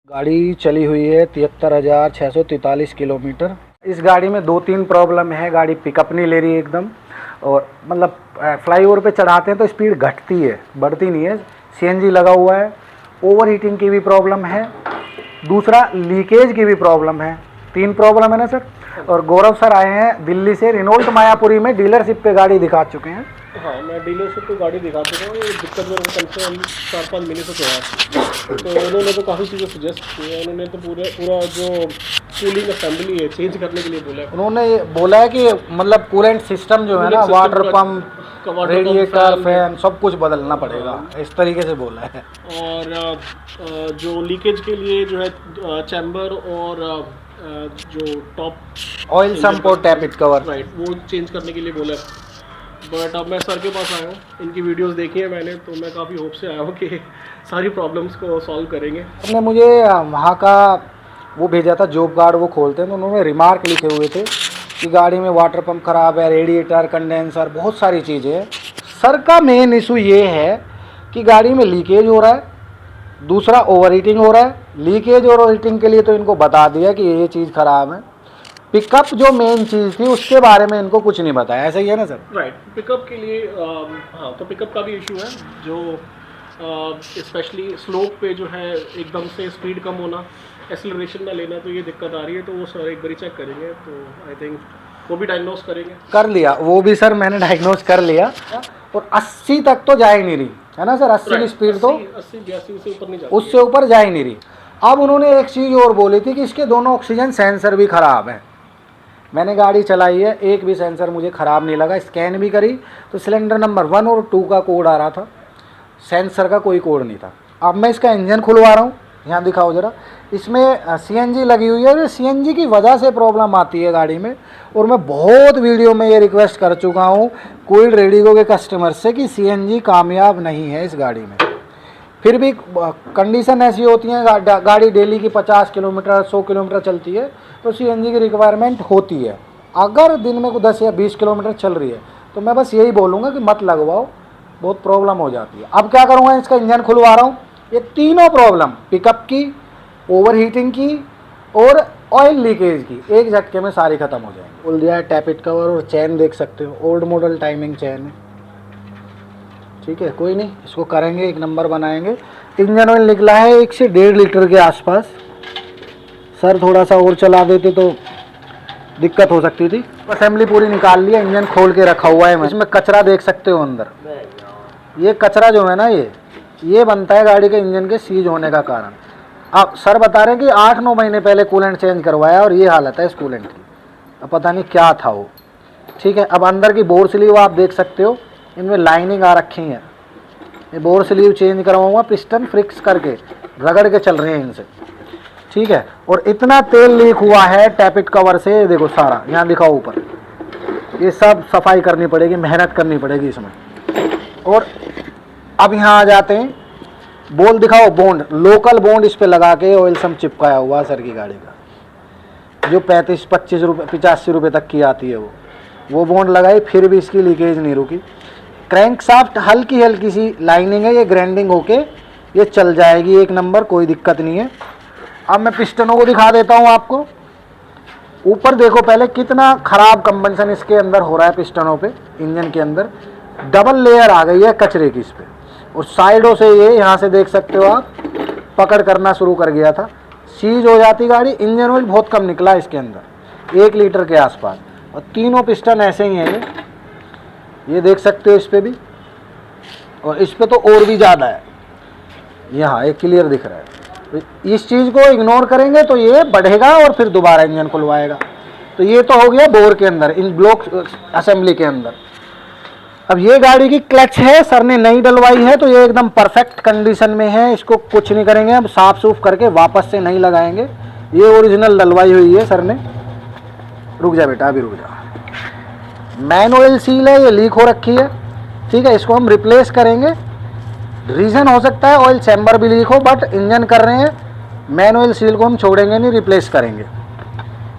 गाड़ी चली हुई है 73,643 किलोमीटर। इस गाड़ी में 2-3 प्रॉब्लम है। गाड़ी पिकअप नहीं ले रही है एकदम, और मतलब फ्लाईओवर पे चढ़ाते हैं तो स्पीड घटती है, बढ़ती नहीं है। सीएनजी लगा हुआ है, ओवर हीटिंग की भी प्रॉब्लम है, दूसरा लीकेज की भी प्रॉब्लम है। 3 प्रॉब्लम है ना सर। और गौरव सर आए हैं दिल्ली से, रिनोल्ट मायापुरी में डीलरशिप पे गाड़ी दिखा चुके हैं। हाँ, मैं डीलरशिप को गाड़ी दिखा चुका हूँ। ये दिक्कत मेरे को कम से कम 4-5 महीने से हुआ, तो उन्होंने तो काफ़ी चीज़ें सजेस्ट की हैं। उन्होंने तो पूरा जो कूलिंग असेंबली है चेंज करने के लिए बोला है। उन्होंने ये बोला है कि मतलब कूलेंट सिस्टम जो है ना, वाटर पम्प, रेडिएटर, फैन, सब कुछ बदलना पड़ेगा, इस तरीके से बोला है। और जो लीकेज के लिए जो है चैम्बर और जो टॉप ऑयल सम्प और टैपिट कवर, राइट, वो चेंज करने के लिए बोला है। बट अब मैं सर के पास आया हूँ, इनकी वीडियोस देखी है मैंने, तो मैं काफ़ी होप से आया हूँ कि सारी प्रॉब्लम्स को सॉल्व करेंगे। उन्होंने मुझे वहाँ का वो भेजा था, जॉब कार्ड वो खोलते हैं तो उन्होंने रिमार्क लिखे हुए थे कि गाड़ी में वाटर पंप ख़राब है, रेडिएटर, कंडेंसर, बहुत सारी चीज़ें हैं। सर का मेन इशू ये है कि गाड़ी में लीकेज हो रहा है, दूसरा ओवर हीटिंग हो रहा है। लीकेज और ओवर हीटिंग के लिए तो इनको बता दिया कि ये चीज़ ख़राब है। पिकअप जो मेन चीज़ थी उसके बारे में इनको कुछ नहीं बताया, ऐसा ही है ना सर? राइट, पिकअप के लिए हाँ, तो पिकअप का भी इशू है, जो स्पेशली स्लोप पे जो है एकदम से स्पीड कम होना, एक्सेलरेशन ना लेना, तो ये दिक्कत आ रही है। तो वो सर एक बारी चेक करेंगे, तो आई थिंक वो भी डायग्नोस करेंगे। कर लिया वो भी सर, मैंने डायग्नोस कर लिया। और 80 तक तो जा ही नहीं रही है ना सर, 80 की स्पीड तो 80-82 से ऊपर नहीं जाती, उससे ऊपर जा ही नहीं रही। अब उन्होंने एक चीज़ और बोली थी कि इसके दोनों ऑक्सीजन सेंसर भी ख़राब हैं। मैंने गाड़ी चलाई है, एक भी सेंसर मुझे ख़राब नहीं लगा। स्कैन भी करी तो सिलेंडर नंबर 1 और 2 का कोड आ रहा था, सेंसर का कोई कोड नहीं था। अब मैं इसका इंजन खुलवा रहा हूँ, यहाँ दिखाओ ज़रा। इसमें सीएनजी लगी हुई है और सीएनजी की वजह से प्रॉब्लम आती है गाड़ी में। और मैं बहुत वीडियो में ये रिक्वेस्ट कर चुका हूँ क्विड रेडिगो के कस्टमर से कि सीएनजी कामयाब नहीं है इस गाड़ी में। फिर भी कंडीशन ऐसी होती है, गाड़ी डेली की 50 किलोमीटर 100 किलोमीटर चलती है तो सीएनजी की रिक्वायरमेंट होती है। अगर दिन में 10 या 20 किलोमीटर चल रही है तो मैं बस यही बोलूँगा कि मत लगवाओ, बहुत प्रॉब्लम हो जाती है। अब क्या करूँगा, इसका इंजन खुलवा रहा हूँ। ये तीनों प्रॉब्लम, पिकअप की, ओवर हीटिंग की और ऑयल लीकेज की, एक झटके में सारी ख़त्म हो जाएंगी। खोल दिया है टैपिट कवर, और चैन देख सकते हो, ओल्ड मॉडल टाइमिंग चैन है। ठीक है, कोई नहीं, इसको करेंगे, एक नंबर बनाएंगे। इंजन ऑयल निकला है 1 से 1.5 लीटर के आसपास। सर थोड़ा सा और चला देते तो दिक्कत हो सकती थी। असेंबली पूरी निकाल लिया, इंजन खोल के रखा हुआ है। इसमें कचरा देख सकते हो अंदर, ये कचरा जो है ना, ये बनता है गाड़ी के इंजन के सीज होने का कारण। अब सर बता रहे हैं कि 8-9 महीने पहले कूलेंट चेंज करवाया और ये हालत है इस कूलेंट की। अब पता नहीं क्या था वो। ठीक है, अब अंदर की बोर स्लीव आप देख सकते हो, इनमें लाइनिंग आ रखी है। ये बोर स्लीव चेंज करवाऊंगा, पिस्टन फिक्स करके रगड़ के चल रहे हैं इनसे। ठीक है, और इतना तेल लीक हुआ है टैपिट कवर से, देखो सारा, यहाँ दिखाओ ऊपर, ये सब सफाई करनी पड़ेगी, मेहनत करनी पड़ेगी इसमें। और अब यहाँ आ जाते हैं, बोल दिखाओ, बॉन्ड, लोकल बॉन्ड इस पे लगा के ऑयल सम चिपकाया हुआ सर की गाड़ी का, जो 35-25 रुपये 85 रुपये तक की आती है वो बॉन्ड लगाई, फिर भी इसकी लीकेज नहीं रुकी। क्रैंक शाफ्ट हल्की हल्की सी लाइनिंग है, ये ग्राइंडिंग होके ये चल जाएगी, एक नंबर, कोई दिक्कत नहीं है। अब मैं पिस्टनों को दिखा देता हूँ आपको। ऊपर देखो पहले कितना ख़राब कंबंशन इसके अंदर हो रहा है, पिस्टनों पे, इंजन के अंदर डबल लेयर आ गई है कचरे की इस पर। और साइडों से ये यहाँ से देख सकते हो आप, पकड़ करना शुरू कर गया था, सीज हो जाती गाड़ी। इंजन ऑयल बहुत कम निकला इसके अंदर, 1 लीटर के आसपास। और तीनों पिस्टन ऐसे ही हैं, ये देख सकते हो इस पर भी, और इस पर तो और भी ज़्यादा है, यहाँ एक क्लियर दिख रहा है। तो इस चीज़ को इग्नोर करेंगे तो ये बढ़ेगा और फिर दोबारा इंजन खुलवाएगा। तो ये तो हो गया बोर के अंदर, इन ब्लॉक असेंबली के अंदर। अब ये गाड़ी की क्लच है, सर ने नई डलवाई है, तो ये एकदम परफेक्ट कंडीशन में है, इसको कुछ नहीं करेंगे, अब साफ सूफ करके वापस से नहीं लगाएंगे। ये ओरिजिनल डलवाई हुई है सर ने। रुक जा बेटा, अभी रुक जा। मैन ऑयल सील है, ये लीक हो रखी है। ठीक है, इसको हम रिप्लेस करेंगे। रीज़न हो सकता है ऑयल चैम्बर भी लीक हो, बट इंजन कर रहे हैं, मैन ऑयल सील को हम छोड़ेंगे नहीं, रिप्लेस करेंगे।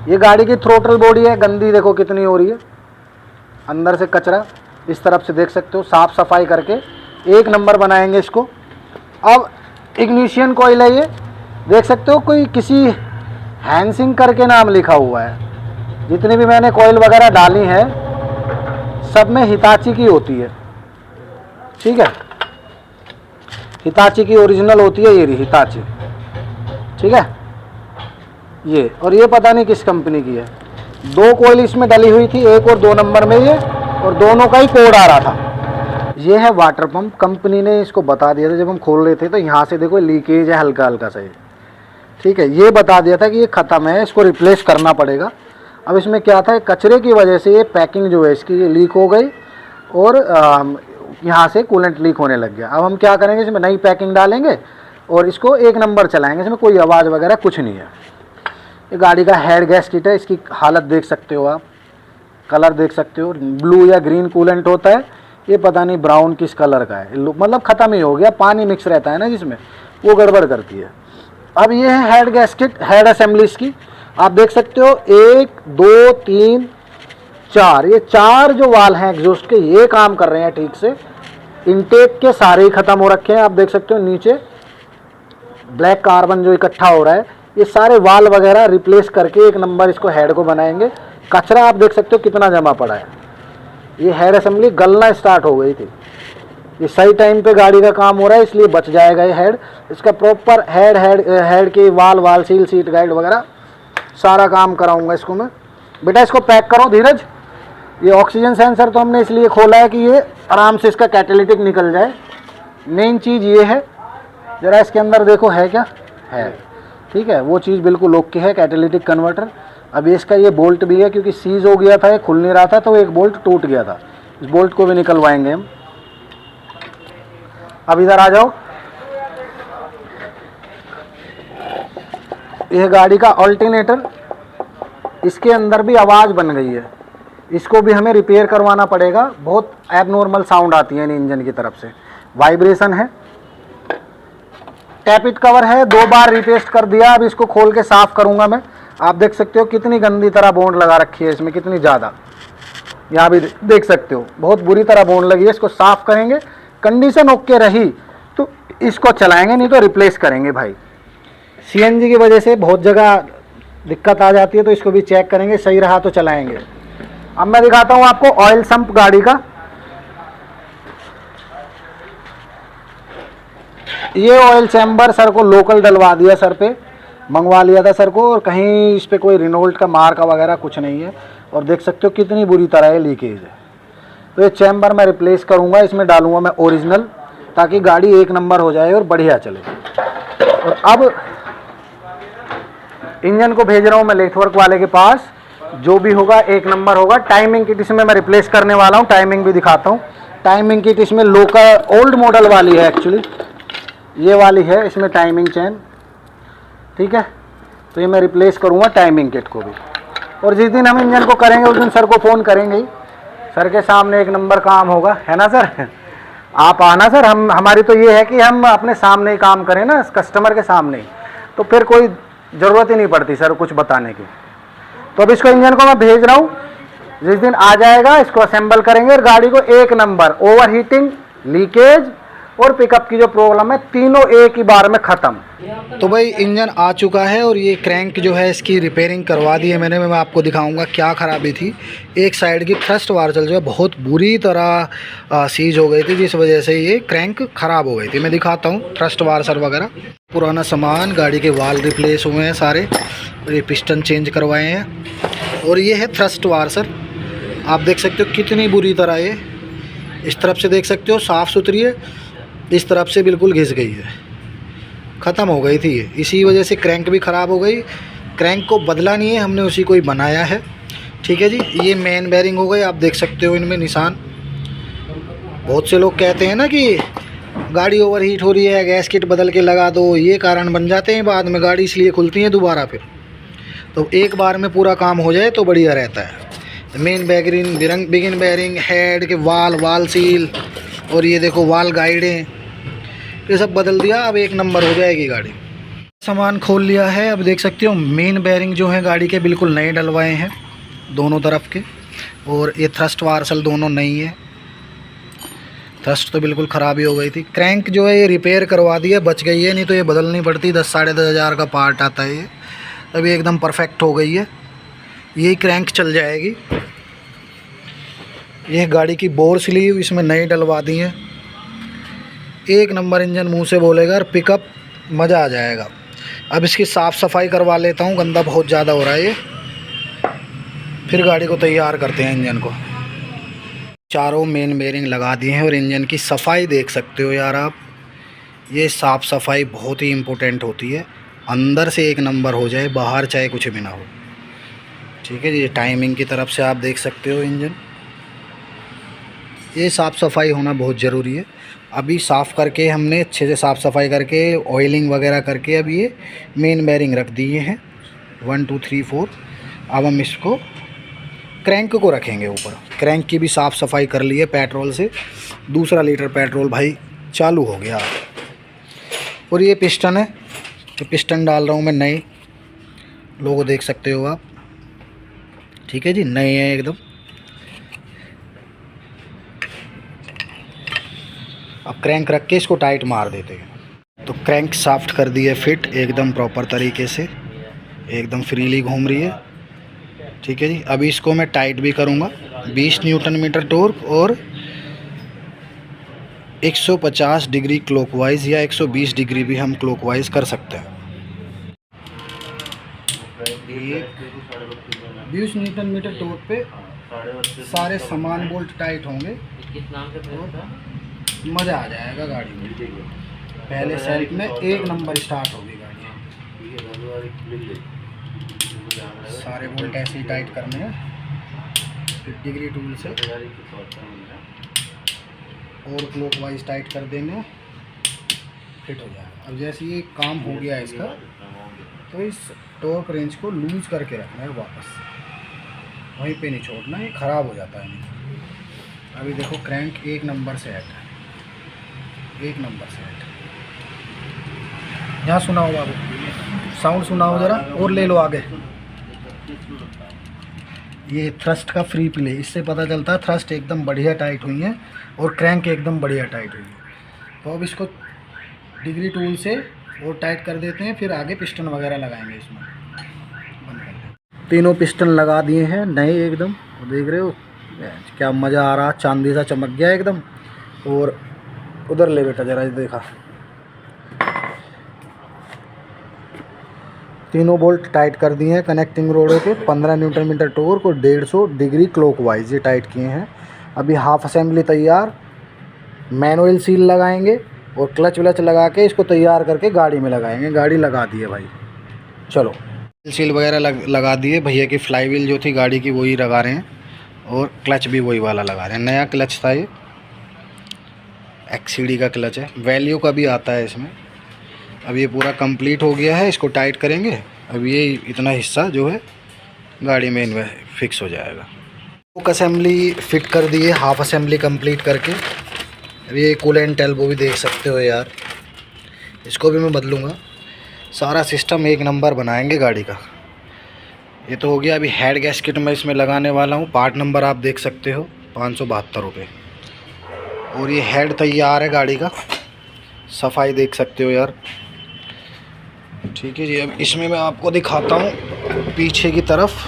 ये गाड़ी की थ्रोटल बॉडी है, गंदी देखो कितनी हो रही है, अंदर से कचरा इस तरफ से देख सकते हो। साफ़ सफाई करके एक नंबर बनाएंगे इसको। अब इग्निशन कॉइल है ये, देख सकते हो कोई किसी हैंसिंग करके नाम लिखा हुआ है। जितनी भी मैंने कॉइल वगैरह डाली है सब में हिताची की होती है, ठीक है, हिताची की ओरिजिनल होती है, ये रही हिताची, ठीक है ये। और ये पता नहीं किस कंपनी की है। 2 कॉइल इसमें डली हुई थी, 1 और 2 नंबर में ये, और दोनों का ही कोड आ रहा था। ये है वाटर पंप, कंपनी ने इसको बता दिया था जब हम खोल रहे थे, तो यहाँ से देखो लीकेज है हल्का हल्का सा, ठीक है, ये बता दिया था कि ये ख़त्म है, इसको रिप्लेस करना पड़ेगा। अब इसमें क्या था, कचरे की वजह से ये पैकिंग जो है इसकी ये लीक हो गई और यहाँ से कूलेंट लीक होने लग गया। अब हम क्या करेंगे, इसमें नई पैकिंग डालेंगे और इसको 1 नंबर चलाएंगे, इसमें कोई आवाज़ वगैरह कुछ नहीं है। ये गाड़ी का हेड गैस्केट है, इसकी हालत देख सकते हो आप, कलर देख सकते हो, ब्लू या ग्रीन कूलेंट होता है, ये पता नहीं ब्राउन किस कलर का है, मतलब ख़त्म ही हो गया, पानी मिक्स रहता है ना जिसमें, वो गड़बड़ करती है। अब ये है हेड गैस्केट, हेड असेंबली इसकी आप देख सकते हो, 1 2 3 4, ये 4 जो वाल हैं एग्जॉस्ट के ये काम कर रहे हैं ठीक से। इनटेक के सारे ही ख़त्म हो रखे हैं, आप देख सकते हो नीचे ब्लैक कार्बन जो इकट्ठा हो रहा है, ये सारे वाल वगैरह रिप्लेस करके 1 नंबर इसको हेड को बनाएंगे। कचरा आप देख सकते हो कितना जमा पड़ा है, ये हेड असेंबली गलना स्टार्ट हो गई थी, ये सही टाइम पे गाड़ी का काम हो रहा है इसलिए बच जाएगा ये हेड। इसका प्रॉपर हेड के वाल सील सीट गाइड वगैरह सारा काम कराऊंगा इसको मैं। बेटा इसको पैक करो धीरज। ये ऑक्सीजन सेंसर तो हमने इसलिए खोला है कि ये आराम से इसका कैटेलिटिक निकल जाए, मेन चीज़ ये है। ज़रा इसके अंदर देखो है क्या है, ठीक है, वो चीज़ बिल्कुल ओके है, कैटेलिटिक कन्वर्टर। अभी इसका ये बोल्ट भी है क्योंकि सीज हो गया था, ये खुल नहीं रहा था तो एक बोल्ट टूट गया था, इस बोल्ट को भी निकलवाएंगे हम। अब इधर आ जाओ, यह गाड़ी का अल्टरनेटर, इसके अंदर भी आवाज़ बन गई है, इसको भी हमें रिपेयर करवाना पड़ेगा। बहुत एबनॉर्मल साउंड आती है इन इंजन की तरफ से, वाइब्रेशन है। टैपिट कवर है, 2 बार रिपेस्ट कर दिया, अब इसको खोल के साफ़ करूंगा मैं। आप देख सकते हो कितनी गंदी तरह बॉन्ड लगा रखी है इसमें, कितनी ज़्यादा, यहाँ भी देख सकते हो बहुत बुरी तरह बॉन्ड लगी है। इसको साफ़ करेंगे, कंडीशन ओके रही तो इसको चलाएंगे, नहीं तो रिप्लेस करेंगे भाई। सीएनजी की वजह से बहुत जगह दिक्कत आ जाती है, तो इसको भी चेक करेंगे, सही रहा तो चलाएंगे। अब मैं दिखाता हूँ आपको ऑयल संप गाड़ी का। ये ऑयल चैम्बर सर को लोकल डलवा दिया, सर पे मंगवा लिया था सर को, और कहीं इस पे कोई रिनोल्ट का मार्का वगैरह कुछ नहीं है। और देख सकते हो कितनी बुरी तरह लीकेज है। तो ये चैम्बर मैं रिप्लेस करूँगा, इसमें डालूंगा मैं ओरिजिनल, ताकि गाड़ी 1 नंबर हो जाए और बढ़िया चले। और अब इंजन को भेज रहा हूँ मैं लेथवर्क वाले के पास, जो भी होगा 1 नंबर होगा। टाइमिंग किट इसमें मैं रिप्लेस करने वाला हूँ, टाइमिंग भी दिखाता हूँ। टाइमिंग किट इसमें लोकल ओल्ड मॉडल वाली है, एक्चुअली ये वाली है, इसमें टाइमिंग चैन, ठीक है। तो ये मैं रिप्लेस करूँगा टाइमिंग किट को भी। और जिस दिन हम इंजन को करेंगे उस दिन सर को फ़ोन करेंगे ही, सर के सामने 1 नंबर काम होगा, है ना सर? आप आना सर, हमारी तो ये है कि हम अपने सामने ही काम करें ना, कस्टमर के सामने ही, तो फिर कोई ज़रूरत ही नहीं पड़ती सर कुछ बताने की। तो अब इसको इंजन को मैं भेज रहा हूँ, जिस दिन आ जाएगा इसको असेंबल करेंगे और गाड़ी को 1 नंबर, ओवर हीटिंग, लीकेज और पिकअप की जो प्रॉब्लम है, तीनों एक ही बार में ख़त्म। तो भाई इंजन आ चुका है और ये क्रैंक जो है इसकी रिपेयरिंग करवा दी है मैंने। मैं आपको दिखाऊंगा क्या ख़राबी थी। एक साइड की थ्रस्ट वार्सल जो है बहुत बुरी तरह सीज हो गई थी, जिस वजह से ये क्रैंक ख़राब हो गई थी। मैं दिखाता हूँ थ्रस्ट वार्सल वगैरह, पुराना सामान, गाड़ी के वाल रिप्लेस हुए हैं सारे, और ये पिस्टन चेंज करवाए हैं। और ये है थ्रस्ट वार्सल, आप देख सकते हो कितनी बुरी तरह ये इस तरफ से देख सकते हो साफ़ सुथरी है, इस तरफ से बिल्कुल घिस गई है, ख़त्म हो गई थी ये। इसी वजह से क्रैंक भी ख़राब हो गई। क्रैंक को बदला नहीं है, हमने उसी को ही बनाया है, ठीक है जी। ये मेन बेरिंग हो गई, आप देख सकते हो इनमें निशान। बहुत से लोग कहते हैं ना कि गाड़ी ओवर हीट हो रही है, गैस किट बदल के लगा दो, ये कारण बन जाते हैं बाद में, गाड़ी इसलिए खुलती है दोबारा फिर। तो एक बार में पूरा काम हो जाए तो बढ़िया रहता है। Main bearing, big end bearing, head के वाल सील, और ये देखो वाल गाइडें, ये सब बदल दिया, अब 1 नंबर हो जाएगी गाड़ी। सामान खोल लिया है, अब देख सकते हो मेन बेरिंग जो है गाड़ी के बिल्कुल नए डलवाए हैं दोनों तरफ के, और ये थ्रस्ट वार्सल दोनों नई है। थ्रस्ट तो बिल्कुल ख़राब ही हो गई थी। क्रैंक जो है ये रिपेयर करवा दी है, बच गई है, नहीं तो ये बदलनी पड़ती। 10 साढ़े 10 हज़ार का पार्ट आता है ये। अभी एकदम परफेक्ट हो गई है, यही क्रैंक चल जाएगी। ये गाड़ी की बोर स्लीव इसमें नई डलवा दी है। एक नंबर इंजन मुंह से बोलेगा और पिकअप मज़ा आ जाएगा। अब इसकी साफ़ सफाई करवा लेता हूँ, गंदा बहुत ज़्यादा हो रहा है ये, फिर गाड़ी को तैयार करते हैं इंजन को। चारों मेन बेरिंग लगा दिए हैं और इंजन की सफाई देख सकते हो यार आप। ये साफ़ सफाई बहुत ही इम्पोर्टेंट होती है, अंदर से एक नंबर हो जाए, बाहर चाहे कुछ भी ना हो। ठीक है जी, टाइमिंग की तरफ से आप देख सकते हो इंजन। ये साफ़ सफाई होना बहुत ज़रूरी है। अभी साफ़ करके हमने अच्छे से साफ़ सफाई करके ऑयलिंग वगैरह करके अब ये मेन बेरिंग रख दिए हैं 1 2 3 4। अब हम इसको क्रैंक को रखेंगे ऊपर। क्रैंक की भी साफ़ सफाई कर ली है पेट्रोल से। 2 लीटर पेट्रोल भाई चालू हो गया। और ये पिस्टन है, तो पिस्टन डाल रहा हूँ मैं नए, लोगो देख सकते हो आप। ठीक है जी, नए हैं एकदम। अब क्रैंक रख के इसको टाइट मार देते हैं। तो क्रैंक साफ्ट कर दी है फिट एकदम प्रॉपर तरीके से, एकदम फ्रीली घूम रही है। ठीक है जी, अभी इसको मैं टाइट भी करूँगा। 20 न्यूटन मीटर टॉर्क और 150 डिग्री क्लॉकवाइज या 120 डिग्री भी हम क्लॉकवाइज कर सकते हैं। 20 न्यूटन मीटर टॉर्क पे सारे सामान बोल्ट टाइट होंगे, मज़ा आ जाएगा गाड़ी में। पहले सेल्फ में एक नंबर स्टार्ट होगी गाड़ी। सारे बोल्ट ऐसे ही टाइट करने हैं 50 डिग्री टूल से, और क्लॉकवाइज टाइट कर देंगे, फिट हो जाएगा। अब जैसे ये काम हो गया है इसका, तो इस टॉर्क रेंज को लूज करके रखना है वापस से, वहीं पे नहीं छोड़ना, ये ख़राब हो जाता है नहीं। अभी देखो क्रैंक एक नंबर से है, एक नंबर से है। यहाँ सुनाओ बाबू, साउंड सुनाओ ज़रा, और ले लो आगे। ये थ्रस्ट का फ्री प्ले, इससे पता चलता है थ्रस्ट एकदम बढ़िया टाइट हुई है और क्रैंक एकदम बढ़िया टाइट हुई है। तो अब इसको डिग्री टूल से और टाइट कर देते हैं, फिर आगे पिस्टन वगैरह लगाएंगे इसमें। तीनों पिस्टन लगा दिए हैं नए एकदम, देख रहे हो क्या मज़ा आ रहा, चांदी सा चमक गया एकदम। और उधर ले बेटा जरा, देखा तीनों बोल्ट टाइट कर दिए हैं कनेक्टिंग रोडों पे। 15 न्यूटन मीटर टॉर्क और 150 डिग्री क्लॉकवाइज ये टाइट किए हैं। अभी हाफ असेंबली तैयार, मैनुअल सील लगाएंगे और क्लच व्लच लगा के इसको तैयार करके गाड़ी में लगाएंगे। गाड़ी लगा दी है भाई, चलो सील वगैरह लगा दिए। भैया की फ्लाई व्हील जो थी गाड़ी की वही लगा रहे हैं, और क्लच भी वही वाला लगा रहे हैं। नया क्लच था ये, XCD का क्लच है, वैल्यू का भी आता है इसमें। अब ये पूरा कंप्लीट हो गया है, इसको टाइट करेंगे। अब ये इतना हिस्सा जो है गाड़ी में इनमें फिक्स हो जाएगा। हुक असेंबली फिट कर दी है, हाफ असेंबली कंप्लीट करके। अब ये कूलेंट एल्बो भी देख सकते हो यार, इसको भी मैं बदलूँगा। सारा सिस्टम एक नंबर बनाएंगे गाड़ी का। ये तो हो गया। अभी हेड गैस्केट मैं इसमें लगाने वाला हूँ। पार्ट नंबर आप देख सकते हो 572 रुपये। और ये हेड तैयार है गाड़ी का, सफाई देख सकते हो यार। ठीक है जी, अब इसमें मैं आपको दिखाता हूँ पीछे की तरफ।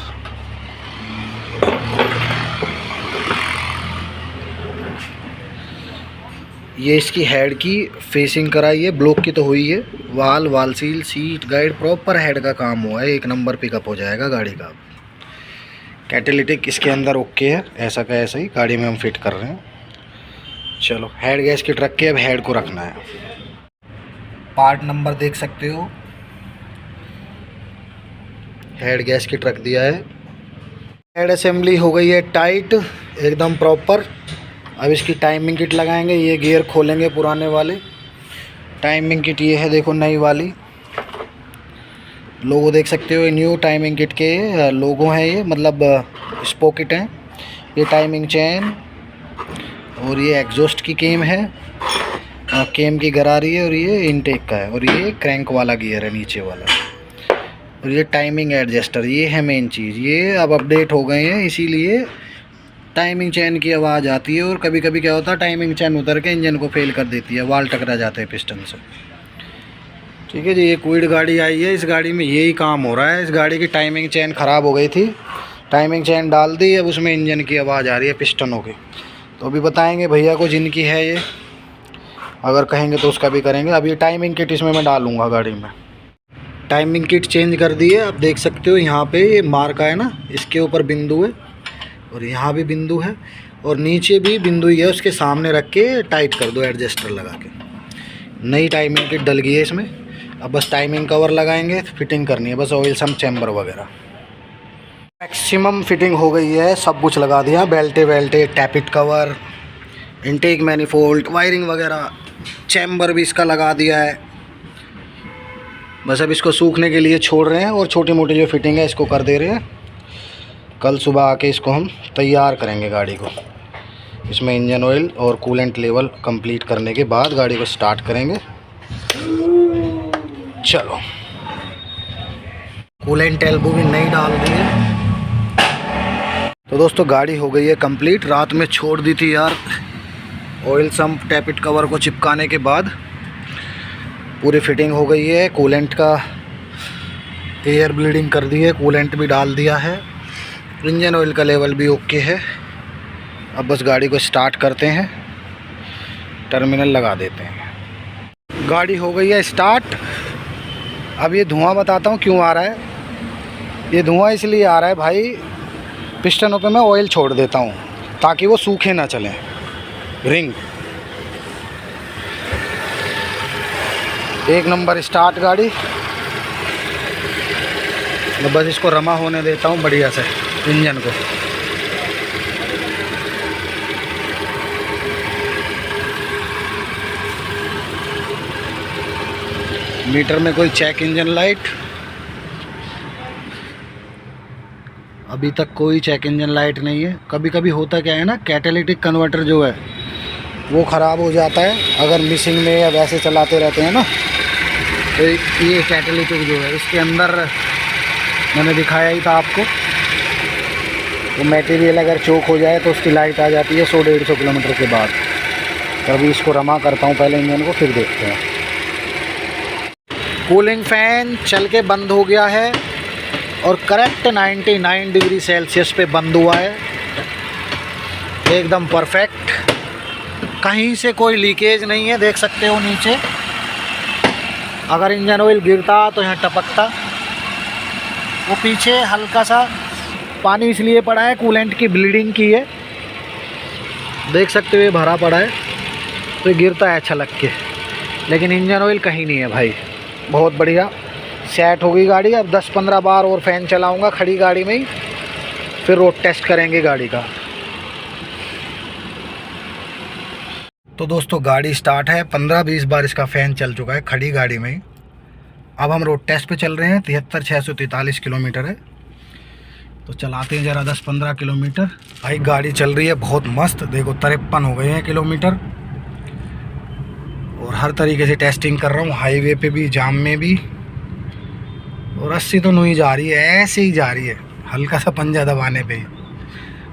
ये इसकी हेड की फेसिंग कराई है, ब्लॉक की तो हुई है। वाल seal, seat guide, proper head का काम हुआ है। एक नंबर पिकअप हो जाएगा गाड़ी का। कैटेलिटिक इसके अंदर ओके है, ऐसा का ऐसा ही गाड़ी में हम फिट कर रहे हैं। चलो हेड गैस्केट रख के अब हेड को रखना है। पार्ट नंबर देख सकते हो, हेड गैस्केट रख दिया है। हेड असेंबली हो गई है टाइट एकदम प्रॉपर। अब इसकी टाइमिंग किट लगाएंगे। ये गियर खोलेंगे पुराने वाले। टाइमिंग किट ये है देखो, नई वाली। लोगो देख सकते हो, न्यू टाइमिंग किट के लोगो हैं ये, मतलब स्पॉकेट हैं। ये टाइमिंग चेन, और ये एग्जॉस्ट की केम है, केम की गरारी है, और ये इनटेक का है, और ये क्रैंक वाला गियर है नीचे वाला, और ये टाइमिंग एडजस्टर। ये है मेन चीज़। ये अब अपडेट हो गए हैं, इसीलिए टाइमिंग चैन की आवाज़ आती है और कभी कभी क्या होता है टाइमिंग चैन उतर के इंजन को फेल कर देती है, वाल टकरा जाते हैं पिस्टन से। ठीक है जी, ये क्विड गाड़ी आई है, इस गाड़ी में यही काम हो रहा है। इस गाड़ी की टाइमिंग चैन ख़राब हो गई थी, टाइमिंग चैन डाल दी, अब उसमें इंजन की आवाज़ आ रही है पिस्टनों की। तो अभी बताएंगे भैया को जिनकी है ये, अगर कहेंगे तो उसका भी करेंगे। अब ये टाइमिंग किट इसमें मैं डालूँगा गाड़ी में। टाइमिंग किट चेंज कर दी है, आप देख सकते हो यहाँ पे ये मार्क है ना, इसके ऊपर बिंदु है और यहाँ भी बिंदु है और नीचे भी बिंदु ही है, उसके सामने रख के टाइट कर दो एडजस्टर लगा के। नई टाइमिंग किट डल गई है इसमें। अब बस टाइमिंग कवर लगाएंगे, फिटिंग करनी है बस, ऑयल सम चैम्बर वगैरह मैक्सिमम फिटिंग हो गई है, सब कुछ लगा दिया, बेल्टे वेल्टे, tappet cover, intake manifold, wiring वगैरह, चैम्बर भी इसका लगा दिया है। बस अब इसको सूखने के लिए छोड़ रहे हैं और छोटी मोटी जो फिटिंग है इसको कर दे रहे हैं। कल सुबह आके इसको हम तैयार करेंगे गाड़ी को। इसमें इंजन ऑयल और कूलेंट लेवल कंप्लीट करने के बाद गाड़ी को स्टार्ट करेंगे। चलो, कूलेंट एल्बो भी नई डाल दी है। तो दोस्तों गाड़ी हो गई है कंप्लीट। रात में छोड़ दी थी यार, ऑयल सम्प टैपिट कवर को चिपकाने के बाद पूरी फिटिंग हो गई है। कूलेंट का एयर ब्लीडिंग कर दी है, कूलेंट भी डाल दिया है, इंजन ऑयल का लेवल भी ओके है। अब बस गाड़ी को स्टार्ट करते हैं, टर्मिनल लगा देते हैं। गाड़ी हो गई है स्टार्ट। अब ये धुआं बताता हूँ क्यों आ रहा है। ये धुआं इसलिए आ रहा है भाई, पिस्टनों पे मैं ऑयल छोड़ देता हूँ ताकि वो सूखे ना चलें रिंग। एक नंबर स्टार्ट गाड़ी। मैं बस इसको रमा होने देता हूँ बढ़िया से इंजन को। मीटर में कोई चेक इंजन लाइट, अभी तक कोई चेक इंजन लाइट नहीं है। कभी कभी होता क्या है ना, कैटालिटिक कन्वर्टर जो है वो ख़राब हो जाता है अगर मिसिंग में या वैसे चलाते रहते हैं ना। तो ये कैटालिटिक जो है इसके अंदर मैंने दिखाया ही था आपको, वो मटेरियल अगर चोक हो जाए तो उसकी लाइट आ जाती है 100-150 किलोमीटर के बाद। तो अभी इसको रमा करता हूँ पहले इंजन को, फिर देखते हैं। कूलिंग फ़ैन चल के बंद हो गया है और करेक्ट 99 डिग्री सेल्सियस पे बंद हुआ है, एकदम परफेक्ट। कहीं से कोई लीकेज नहीं है, देख सकते हो नीचे। अगर इंजन ऑयल गिरता तो यहाँ टपकता। वो पीछे हल्का सा पानी इसलिए पड़ा है, कूलेंट की ब्लीडिंग की है, देख सकते हो ये भरा पड़ा है तो ये गिरता है अच्छा लग के। लेकिन इंजन ऑयल कहीं नहीं है भाई, बहुत बढ़िया सेट हो गई गाड़ी। अब 10-15 बार और फ़ैन चलाऊंगा खड़ी गाड़ी में ही, फिर रोड टेस्ट करेंगे गाड़ी का। तो दोस्तों गाड़ी स्टार्ट है, 15-20 बार इसका फ़ैन चल चुका है खड़ी गाड़ी में ही। अब हम रोड टेस्ट पे चल रहे हैं, 73,643 किलोमीटर है। तो चलाते हैं ज़रा 10-15 किलोमीटर। भाई गाड़ी चल रही है बहुत मस्त, देखो 53 हो गए हैं किलोमीटर। और हर तरीके से टेस्टिंग कर रहा हूँ, हाईवे पे भी, जाम में भी। और 80 तो नहीं जा रही है, ऐसे ही जा रही है, हल्का सा पंजा दबाने पे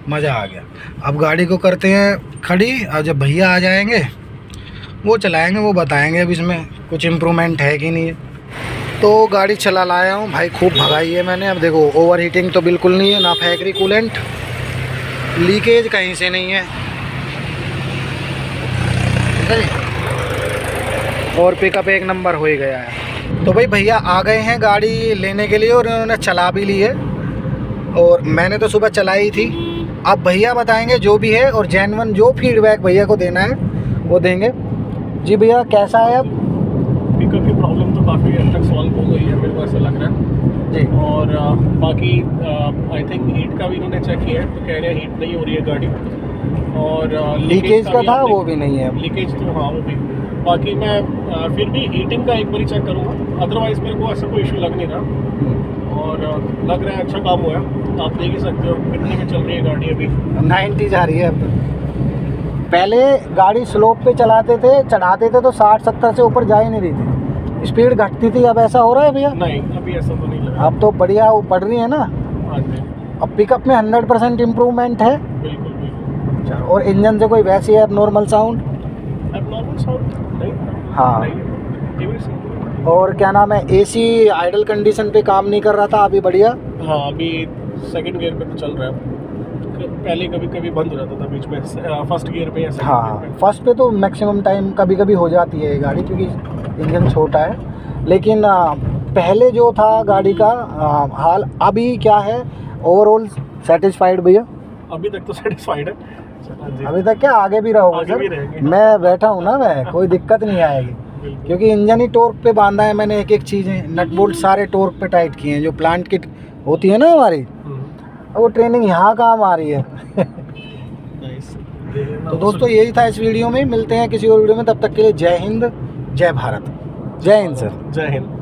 मज़ा आ गया। अब गाड़ी को करते हैं खड़ी, और जब भैया आ जाएंगे वो चलाएंगे, वो बताएंगे अब इसमें कुछ इम्प्रूवमेंट है कि नहीं है। तो गाड़ी चला लाया हूँ भाई, खूब भगाई है मैंने। अब देखो ओवर हीटिंग तो बिल्कुल नहीं है, ना फेंक रही कूलेंट, लीकेज कहीं से नहीं है, और पिकअप एक नंबर हो ही गया है। तो भाई भैया आ गए हैं गाड़ी लेने के लिए और उन्होंने चला भी ली है, और मैंने तो सुबह चलाई थी। अब भैया बताएंगे जो भी है, और जेन्युइन जो फीडबैक भैया को देना है वो देंगे। जी भैया कैसा है? अब पिकअप की प्रॉब्लम तो काफ़ी हद तक सॉल्व हो गई है, मेरे को ऐसा लग रहा है जी। और बाकी आई थिंक हीट का भी इन्होंने चेक किया है, तो कह रहे हैं हीट नहीं हो रही है गाड़ी। और लीकेज का था वो भी नहीं है, लीकेज तो हाँ वो भी। बाकी मैं फिर भी हीटिंग का एक बार चेक करूँगा, अदरवाइज़ मेरे को ऐसा कोई इशू लग नहीं रहा। और लग रहा है अच्छा काम हुआ है। आप देख ही सकते हो कितने में चल रही है गाड़ी, अभी 90 जा रही है। अब पहले गाड़ी स्लोप पे चलाते थे, चढ़ाते थे तो 60-70 से ऊपर जा ही नहीं रही थी, स्पीड घटती थी। अब ऐसा हो रहा है भैया? नहीं, अभी ऐसा तो नहीं लगा। अब तो बढ़िया वो बढ़ रही है ना। हाँ जी। अब पिकअप में 100% इम्प्रूवमेंट है। बिल्कुल बिल्कुल। चलो, और इंजन से कोई वैसी है नॉर्मल साउंड? एबनॉर्मल साउंड नहीं। हाँ। नहीं, ये भी सही। और क्या नाम है, एसी आइडल कंडीशन पे काम नहीं कर रहा था अभी? बढ़िया। हाँ, अभी सेकंड गियर पे तो चल रहा है। पहले कभी कभी बंद हो जाता था बीच में, फर्स्ट गियर पे या सेकंड हाँ, गियर पे। फर्स्ट पे तो मैक्सिमम टाइम कभी कभी हो जाती है ये गाड़ी, क्योंकि इंजन छोटा है। लेकिन पहले जो था गाड़ी का हाल, अभी क्या है? ओवरऑल सेटिस्फाइड भैया? अभी तक तो सेटिस्फाइड है। हाँ जी। अभी तक क्या, आगे भी रहोगे आगे भी सर? रहेंगे। मैं बैठा हूँ ना, मैं कोई दिक्कत नहीं आएगी, बिल्कुल। क्योंकि इंजन ही टॉर्क पे बांधा है मैंने। एक एक चीज़ें नट बोल्ट सारे टॉर्क पे टाइट किए हैं, जो प्लांट किट होती है ना हमारी, वो ट्रेनिंग यहाँ काम आ रही है। नाइस। तो दोस्तों यही था इस वीडियो में, मिलते हैं किसी और वीडियो में, तब तक के लिए जय हिंद, जय भारत, जय हिंद सर। जय हिंद।